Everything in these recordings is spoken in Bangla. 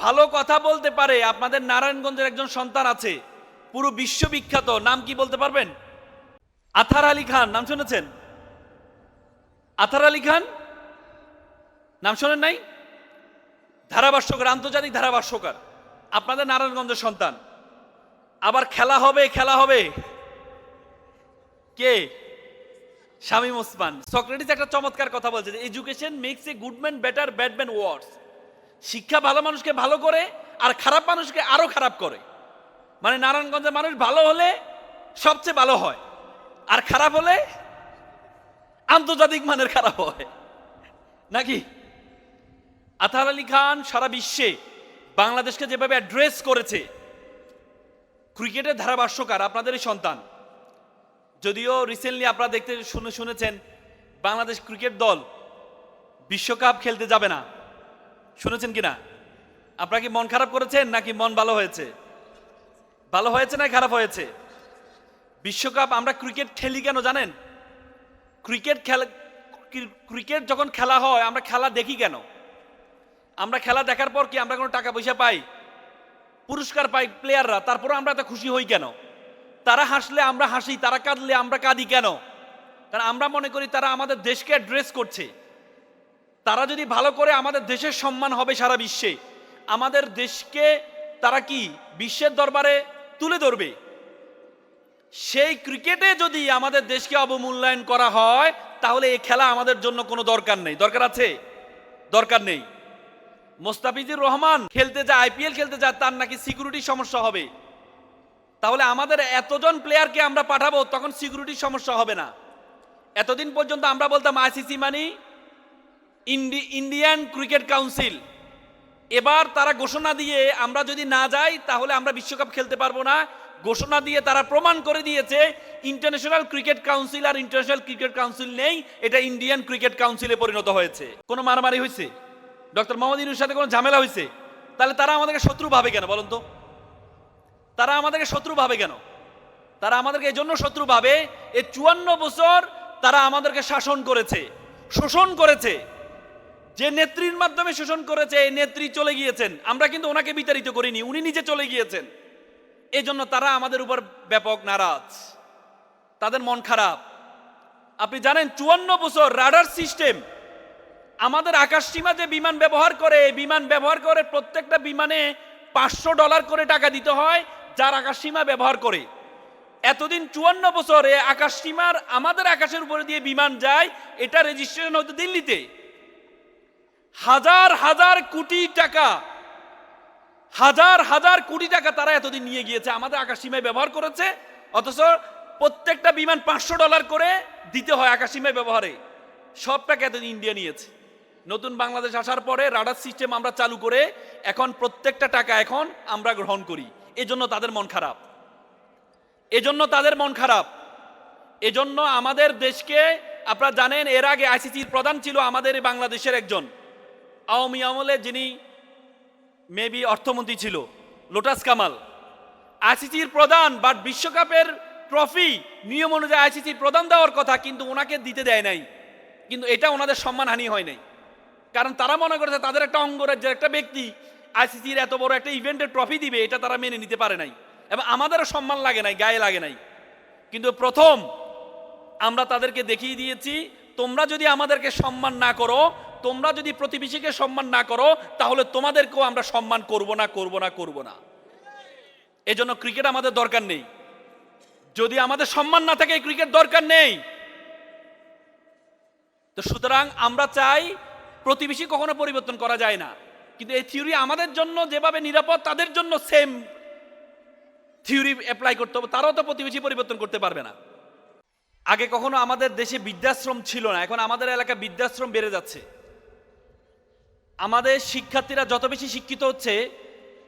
ভালো কথা বলতে পারে। আপনাদের নারায়ণগঞ্জের একজন সন্তান আছে, পুরো বিশ্ববিখ্যাত, নাম কি বলতে পারবেন? আথার আলী খান, নাম শুনেছেন? আথার আলী খান নাম শোনেন নাই? ধারাভাষ্যকার, আন্তর্জাতিক ধারাভাষ্যকার, আপনাদের নারায়ণগঞ্জের সন্তান। আবার খেলা হবে, খেলা হবে। কে? শামীম ওসমান। সক্রেটিস একটা চমৎকার কথা বলছে যে education makes a good man better, bad man worse. শিক্ষা ভালো মানুষকে ভালো করে আর খারাপ মানুষকে আরো খারাপ করে। মানে নারায়ণগঞ্জের মানুষ ভালো হলে সবচেয়ে ভালো হয়, আর খারাপ হলে আন্তর্জাতিক মানের খারাপ হয়, নাকি? আতার আলী খান সারা বিশ্বে বাংলাদেশকে যেভাবে অ্যাড্রেস করেছে, ক্রিকেটের ধারাভাষ্যকার, আপনাদেরই সন্তান। যদিও রিসেন্টলি আপনারা দেখতে শুনেছেন বাংলাদেশ ক্রিকেট দল বিশ্বকাপ খেলতে যাবে না, শুনেছেন কিনা? আপনারা কি মন খারাপ করেছেন নাকি মন ভালো হয়েছে? ভালো হয়েছে না খারাপ হয়েছে? বিশ্বকাপ আমরা ক্রিকেট খেলি কেন জানেন? ক্রিকেট যখন খেলা হয় আমরা খেলা দেখি কেন? আমরা খেলা দেখার পর কি আমরা কোনো টাকা পয়সা পাই? পুরস্কার পাই প্লেয়াররা, তারপরে আমরা এত খুশি হই কেন? তারা হাসলে আমরা হাসি, তারা কাঁদলে আমরা কাঁদি কেন? কারণ আমরা মনে করি তারা আমাদের দেশকে অ্যাড্রেস করছে। তারা যদি ভালো করে আমাদের দেশের সম্মান হবে সারা বিশ্বে, আমাদের দেশকে তারা কি বিশ্বের দরবারে তুলে ধরবে। সেই ক্রিকেটে যদি আমাদের দেশকে অবমূল্যায়ন করা হয় তাহলে এই খেলা আমাদের জন্য কোনো দরকার নেই। দরকার আছে? দরকার নেই। মোস্তাফিজুর রহমান খেলতে যায়, আইপিএল খেলতে যায়, তার নাকি সিকিউরিটি সমস্যা হবে। তাহলে আমাদের এতজন প্লেয়ারকে আমরা পাঠাবো, তখন সিকিউরিটির সমস্যা হবে না। এতদিন পর্যন্ত আমরা বলতাম আইসিসি মানে ইন্ডিয়ান ক্রিকেট কাউন্সিল। এবার তারা ঘোষণা দিয়ে আমরা যদি না যাই তাহলে আমরা বিশ্বকাপ খেলতে পারবো না। ঘোষণা দিয়ে তারা প্রমাণ করে দিয়েছে ইন্টারন্যাশনাল ক্রিকেট কাউন্সিল আর ইন্টারন্যাশনাল ক্রিকেট কাউন্সিল নেই, এটা ইন্ডিয়ান ক্রিকেট কাউন্সিলে পরিণত হয়েছে। কোনো মারামারি হয়েছে? ডক্টর মোহাম্মদ ইউনূসের সাথে কোনো ঝামেলা হয়েছে? তাহলে তারা আমাদেরকে শত্রু ভাবে কেন বলুন তো? তারা আমাদেরকে শত্রু ভাবে কেন? তারা আমাদেরকে এই জন্য শত্রু ভাবে, এই 54 বছর তারা আমাদেরকে শাসন করেছে, শোষণ করেছে। যে নেত্রীর মাধ্যমে শোষণ করেছে, এই নেত্রী চলে গিয়েছেন, আমরা কিন্তু ওনাকে বিতাড়িত করিনি, উনি নিজে চলে গিয়েছেন। এই জন্য তারা আমাদের উপর ব্যাপক নারাজ, তাদের মন খারাপ। আপনি জানেন 54 বছর রাডার সিস্টেম, আমাদের আকাশসীমা যে বিমান ব্যবহার করে, বিমান ব্যবহার করে প্রত্যেকটা বিমানে $500 করে টাকা দিতে হয় যার আকাশসীমা ব্যবহার করে। এতদিন 54 বছর আকাশসীমার আমাদের আকাশের উপরে দিয়ে বিমান যায়, এটা রেজিস্ট্রেশন হতো দিল্লিতে। হাজার হাজার কোটি টাকা, হাজার হাজার কোটি টাকা তারা এতদিন নিয়ে গিয়েছে, আমাদের আকাশসীমায় ব্যবহার করেছে। অথচ প্রত্যেকটা বিমান $500 করে দিতে হয় আকাশসীমায় ব্যবহারে। সব টাকা এতদিন ইন্ডিয়া নিয়েছে। নতুন বাংলাদেশ আসার পরে রাডার সিস্টেম আমরা চালু করে এখন প্রত্যেকটা টাকা এখন আমরা গ্রহণ করি। এজন্য তাদের মন খারাপ, এজন্য তাদের মন খারাপ। এজন্য আমাদের দেশকে, আপনারা জানেন এর আগে আইসিসির প্রধান ছিল আমাদের বাংলাদেশের একজন, আওয়ামী আমলে যিনি মেবি অর্থমন্ত্রী ছিল, লোটাস কামাল। আইসিসির প্রধান, বাট বিশ্বকাপের ট্রফি নিয়ম অনুযায়ী আইসিসির প্রধান দেওয়ার কথা, কিন্তু ওনাকে দিতে দেয় নাই। কিন্তু এটা ওনাদের সম্মানহানি হয় নাই, কারণ তারা মনে করেছে তাদের একটা অঙ্গরাজ্যের একটা ব্যক্তি আইসিসির এত বড় একটা ইভেন্টের ট্রফি দিবে, এটা তারা মেনে নিতে পারে নাই, এবং আমাদেরও সম্মান লাগে নাই, গায়ে লাগে নাই। কিন্তু প্রথম আমরা তাদেরকে দেখিয়ে দিয়েছি, তোমরা যদি আমাদেরকে সম্মান না করো, তোমরা যদি প্রতিবেশীকে সম্মান না করো, তাহলে তোমাদেরকেও আমরা সম্মান করব না, করব না, করব না। এজন্য ক্রিকেট আমাদের দরকার নেই। যদি আমাদের সম্মান না থাকে, ক্রিকেট দরকার নেই। তো সুতরাং আমরা চাই, প্রতিবেশী কখনো পরিবর্তন করা যায় না, কিন্তু এই থিওরি আমাদের জন্য যেভাবে নিরাপদ, তাদের জন্য সেম থিওরি অ্যাপ্লাই করতে হবে। তারাও তো প্রতিবেশী পরিবর্তন করতে পারবে না। আগে কখনো আমাদের দেশে বৃদ্ধাশ্রম ছিল না, এখন আমাদের এলাকা বৃদ্ধাশ্রম বেড়ে যাচ্ছে। আমাদের শিক্ষার্থীরা যত বেশি শিক্ষিত হচ্ছে,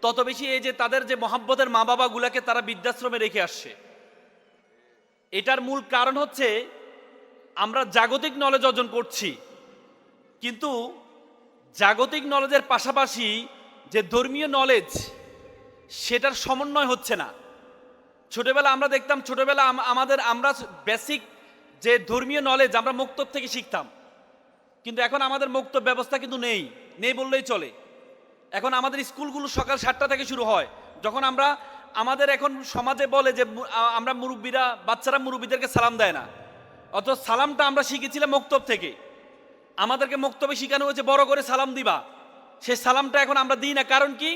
তত বেশি এই যে তাদের যে মহাব্বতের মা বাবাগুলাকে তারা বৃদ্ধাশ্রমে রেখে আসছে। এটার মূল কারণ হচ্ছে আমরা জাগতিক নলেজ অর্জন করছি, কিন্তু জাগতিক নলেজের পাশাপাশি যে ধর্মীয় নলেজ, সেটার সমন্বয় হচ্ছে না। ছোটবেলা আমরা দেখতাম, ছোটবেলা আমরা বেসিক যে ধর্মীয় নলেজ আমরা মুক্তব থেকে শিখতাম, কিন্তু এখন আমাদের মুক্তব ব্যবস্থা কিন্তু নেই বললেই চলে। এখন আমাদের স্কুলগুলো সকাল 7টা থেকে শুরু হয়। যখন আমরা আমাদের এখন সমাজে বলে যে আমরা মুরব্বীরা, বাচ্চারা মুরব্বীদেরকে সালাম দেয় না, অথচ সালামটা আমরা শিখেছিলাম মক্তব থেকে। আমাদেরকে মক্তবে শেখানো হয়েছে বড় করে সালাম দিবা, সেই সালামটা এখন আমরা দিই না। কারণ কি?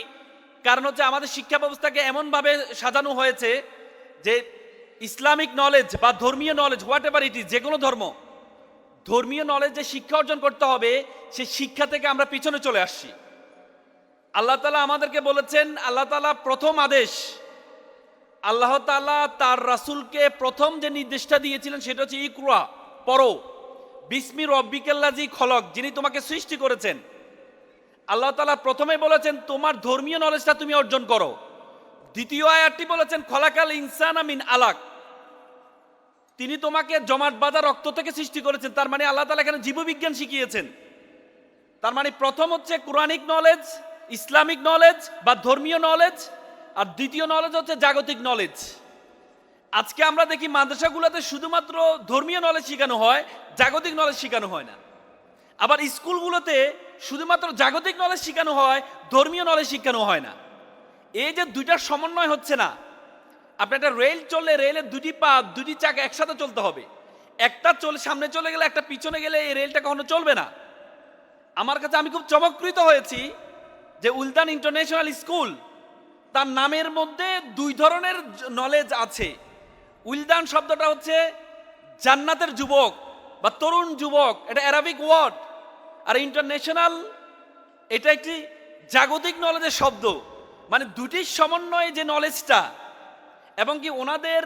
কারণ হচ্ছে আমাদের শিক্ষা ব্যবস্থাকে এমনভাবে সাজানো হয়েছে যে ইসলামিক নলেজ বা ধর্মীয় knowledge, what ever it is, যে কোনো ধর্ম, ধর্মীয় নলেজ যে শিক্ষা অর্জন করতে হবে, সেই শিক্ষা থেকে আমরা পিছনে চলে আসছি। আল্লাহ তাআলা আমাদেরকে বলেছেন, আল্লাহ তাআলা প্রথম আদেশ, আল্লাহ তাআলা তার রাসূলকে প্রথম যে নির্দেশটা দিয়েছিলেন সেটা হচ্ছে ইকরা, পড়ো, বিসমি রব্বিকাল্লাযী খলক, যিনি তোমাকে সৃষ্টি করেছেন। আল্লাহ তাআলা প্রথমে বলেছেন তোমার ধর্মীয় নলেজটা তুমি অর্জন করো। দ্বিতীয় আয়াতটি বলেছেন খলাকাল ইনসানা মিন আলাক, তিনি তোমাকে জমাট বাঁধা রক্ত থেকে সৃষ্টি করেছেন। তার মানে আল্লাহ তাআলা এখানে জীববিজ্ঞান শিখিয়েছেন। তার মানে প্রথম হচ্ছে কোরআনিক নলেজ, ইসলামিক নলেজ বা ধর্মীয় নলেজ, আর দ্বিতীয় নলেজ হচ্ছে জাগতিক নলেজ। আজকে আমরা দেখি মাদ্রাসাগুলোতে শুধুমাত্র ধর্মীয় নলেজ শেখানো হয়, জাগতিক নলেজ শেখানো হয় না। আবার স্কুলগুলোতে শুধুমাত্র জাগতিক নলেজ শেখানো হয়, ধর্মীয় নলেজ শেখানো হয় না। এই যে দুইটার সমন্বয় হচ্ছে না। আপনি একটা রেল চললে রেলের দুটি পা, দুটি চাকা একসাথে চলতে হবে। একটা সামনে চলে গেলে একটা পিছনে গেলে এই রেলটা কখনো চলবে না। আমার কাছে আমি খুব চমৎকৃত হয়েছি যে উলতান ইন্টারন্যাশনাল স্কুল, তার নামের মধ্যে দুই ধরনের নলেজ আছে। উলদান শব্দটা হচ্ছে জান্নাতের যুবক বা তরুণ যুবক, এটা অ্যারাবিক ওয়ার্ড। আর ইন্টারন্যাশনাল এটা একটি জাগতিক নলেজের শব্দ। মানে দুটির সমন্বয়ে যে নলেজটা, এবং কি ওনাদের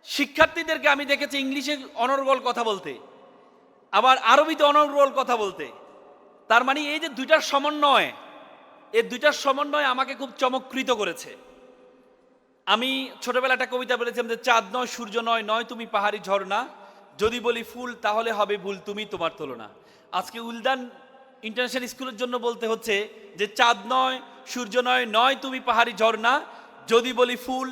শিক্ষার্থীদেরকে আমি দেখেছি ইংলিশে অনর্গল কথা বলতে, আবার আরবিতে অনর্গল কথা বলতে। তার মানে এই যে দুইটার সমন্বয়, এই দুইটার সমন্বয় আমাকে খুব চমৎকৃত করেছে। আমি ছোটবেলা একটা কবিতা বলেছিলাম যে চাঁদ নয়, সূর্য নয়, নয় তুমি পাহাড়ি ঝর্ণা, যদি বলি ফুল তাহলে হবে ভুল, তুমি তোমার তুলনা। আজকে উলদান ইন্টারন্যাশনাল স্কুলের জন্য বলতে হচ্ছে যে চাঁদ নয়, সূর্য নয়, নয় তুমি পাহাড়ি ঝর্ণা, যদি বলি ফুল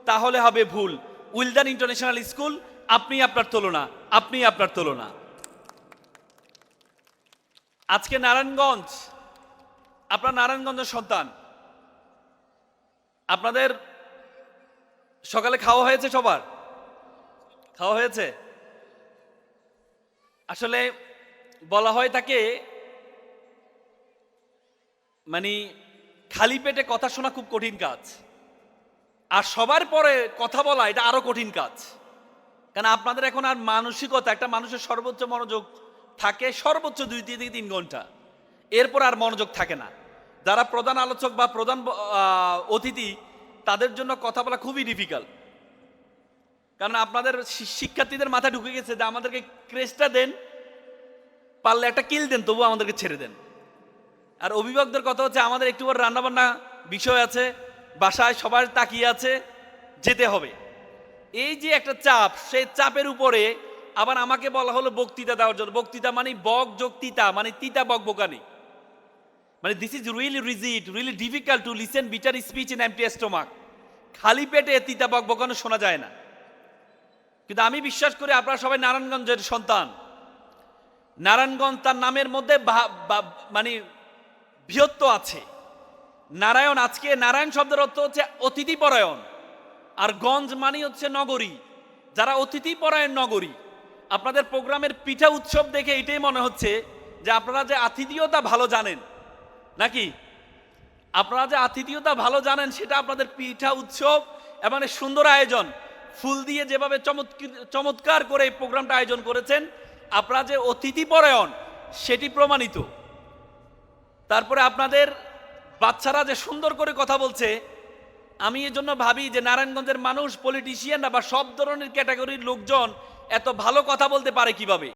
তাহলে হবে ভুল। উলদান ইন্টারন্যাশনাল স্কুল, আপনি আপনার তুলনা, আপনি আপনার তুলনা। আজকে নারায়ণগঞ্জ, আপনার নারায়ণগঞ্জের সন্তান, আপনাদের সকালে খাওয়া হয়েছে? সবার খাওয়া হয়েছে? আসলে বলা হয় তাকে মানে খালি পেটে কথা শোনা খুব কঠিন কাজ, আর সবার পরে কথা বলা এটা আরো কঠিন কাজ। কারণ আপনাদের এখন আর মানসিকতা, একটা মানুষের সর্বোচ্চ মনোযোগ থাকে সর্বোচ্চ 2 থেকে 3 ঘন্টা, এরপর আর মনোযোগ থাকে না। যারা প্রধান আলোচক বা প্রধান অতিথি, তাদের জন্য কথা বলা খুবই ডিফিকাল্ট। কারণ আপনাদের শিক্ষার্থীদের মাথায় ঢুকে গেছে যে আমাদেরকে ক্রেজটা দেন, পারলে একটা কিল দেন, তবু আমাদেরকে ছেড়ে দেন। আর অভিভাবকদের কথা হচ্ছে আমাদের একটু পর রান্নাবান্না বিষয় আছে, বাসায় সবার তাকিয়ে আছে, যেতে হবে। এই যে একটা চাপ, সেই চাপের উপরে আবার আমাকে বলা হলো বক্তৃতা দেওয়ার জন্য। বক্তৃতা মানে বক যোগ তিতা, মানে তিতা বক বোকানি। মানে this is really rigid, really difficult to listen bitter speech in empty stomach. খালি পেটে তিতা বক বোকানো শোনা যায় না। কিন্তু আমি বিশ্বাস করি আপনারা সবাই নারায়ণগঞ্জের সন্তান। নারায়ণগঞ্জ তার নামের মধ্যে মানে বৃহত্ব আছে। নারায়ণ, আজকে নারায়ণ শব্দের অর্থ হচ্ছে অতিথি পরায়ণ, আর গঞ্জ মানে হচ্ছে নগরী, যারা অতিথি পরায়ণ নগরী। আপনাদের প্রোগ্রামের পিঠা উৎসব দেখে এটাই মনে হচ্ছে যে আপনারা যে আতিথেয়তা ভালো জানেন, নাকি? আপনারা যে আতিথেয়তা ভালো জানেন সেটা আপনাদের পিঠা উৎসব এবং সুন্দর আয়োজন, ফুল দিয়ে যেভাবে চমৎকার করে এই প্রোগ্রামটা আয়োজন করেছেন, আপনারা যে অতিথি পরায়ণ সেটি প্রমাণিত। তারপরে আপনাদের বাচ্চারা যে সুন্দর করে কথা বলছে, আমি এর জন্য ভাবি যে নারায়ণগঞ্জের মানুষ, পলিটিশিয়ানরা বা সব ধরনের ক্যাটাগরির লোকজন এত ভালো কথা বলতে পারে কিভাবে।